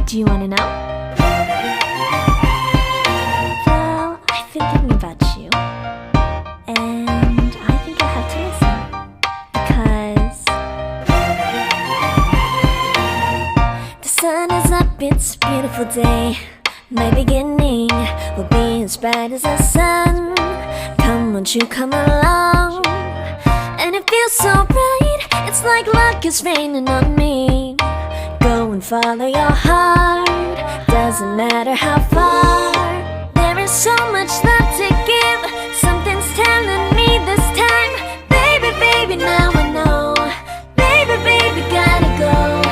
Do you want to know? Well, I've been thinking about you, and I think I'll have to listen, because the sun is up, it's a beautiful day. My beginning will be as bright as the sun. Come, won't you come along? And it feels so bright, it's like luck is raining on me. Go and follow your heart, doesn't matter how far. There is so much love to give, something's telling me this time. Baby, baby, now I know. Baby, baby, gotta go.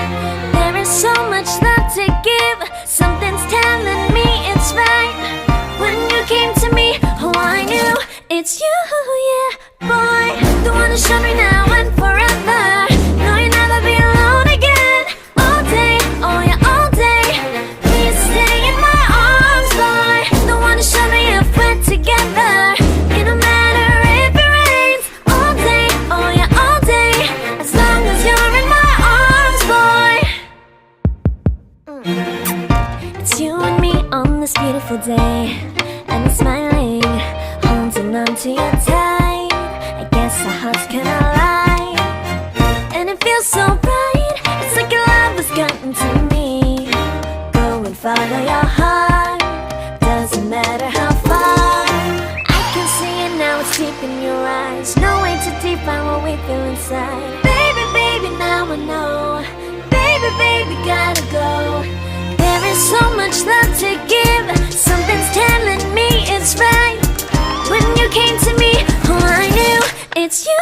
There is so much love to give, something's telling me it's right. When you came to me, oh I knew it's you, yeah, boy. The one who showed me now and forever. No, you'll never be alone again. All day, oh yeah, all day. Please stay in my arms, boy. The one who showed me if we're together. It don't matter if it rains. All day, oh yeah, all day. As long as you're in my arms, boy. It's you and me on this beautiful day, and I'm smiling, holding on to you tight. I guess our hearts cannot lie, and it feels so bright, it's like your love has gotten to me. Go and follow your heart, doesn't matter how far. I can see it now, it's deep in your eyes. No way to define what we feel inside. Baby, baby, now I know. Baby, baby, gotta go. There is so much love to give, something's telling me it's right. When you came to me, oh I knew it's you,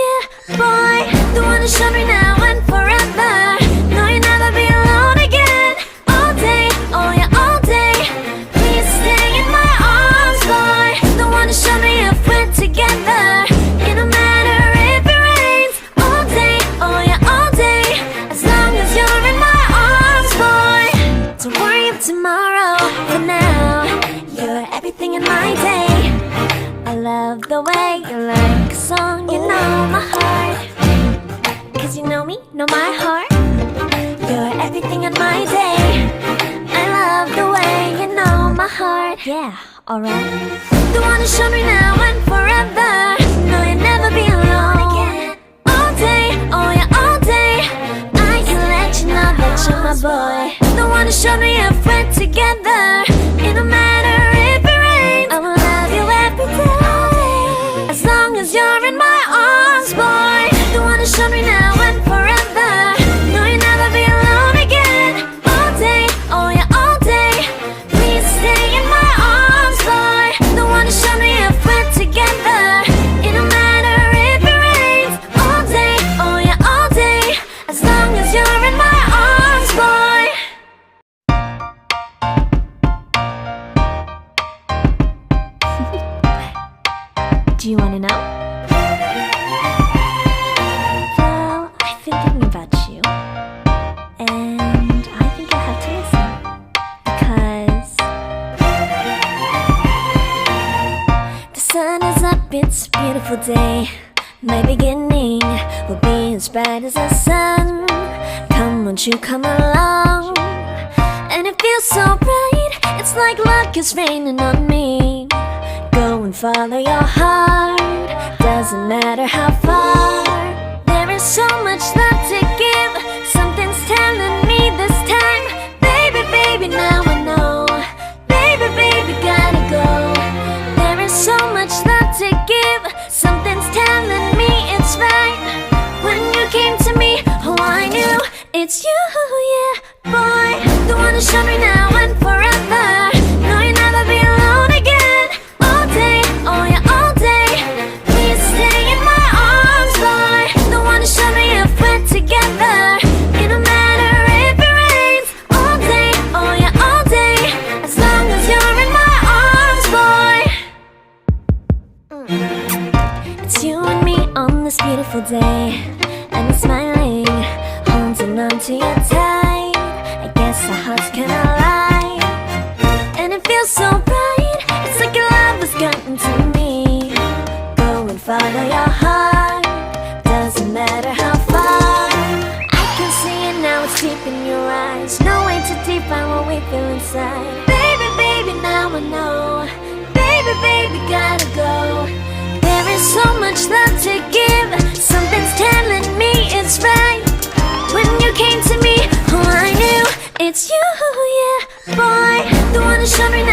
yeah, boy. The one who showed me now and forever. No, you'll never be alone again. All day, oh yeah, all day. Please stay in my arms, boy. The one who showed me if we're together. It don't matter if it rains. All day, oh yeah, all day. As long as you're in my arms, boy. Don't worry of tomorrow, for now you're everything in my day. I love the way you like a song, you know my heart. Cause you know me, know my heart. You're everything in my day. I love the way you know my heart. Yeah, alright. The one who showed me now and forever. No, you'll never be alone again. All day, oh yeah, all day. I can let you know that you're my boy. The one who showed me if we're together. It don't matter if it rains. I will love you every day. As long as you're in my arms, boy. The one who showed me now and forever. No, you'll never be alone again. All day, oh yeah, all day. Please stay in my arms, boy. The one who showed me if we're together. It don't matter if it rains. All day, oh yeah, all day. As long as you're in my arms, boy. Do you want to know? Well, I've been thinking about you, and I think I'll have to listen, because the sun is up, it's a beautiful day. My beginning will be as bright as the sun. Come, won't you come along? And it feels so bright, it's like luck is raining on me. Go and follow your heart, doesn't matter how far. There is so much love to give, something's telling me this time. Baby, baby, now I know. Baby, baby, gotta go. There is so much love to give, something's telling me it's right. When you came to me, oh I knew it's you, yeah, boy. The one who showed me now and forever. No, you'll never be alone again. All day, oh yeah, all day. Please stay in my arms, boy. The one who showed me if we're together. It don't matter if it rains. All day, oh yeah, all day. As long as you're in my arms, boy. It's you and me on this beautiful day, and I'm smiling, holding on to you tight. I guess our hearts cannot lie, and it feels so bright, it's like your love has gotten to me. Go and follow your heart, doesn't matter how far. I can see it now, it's deep in your eyes. No way to define so much love to give. Something's telling me it's right. When you came to me, oh I knew it's you, yeah, boy. The one who's showing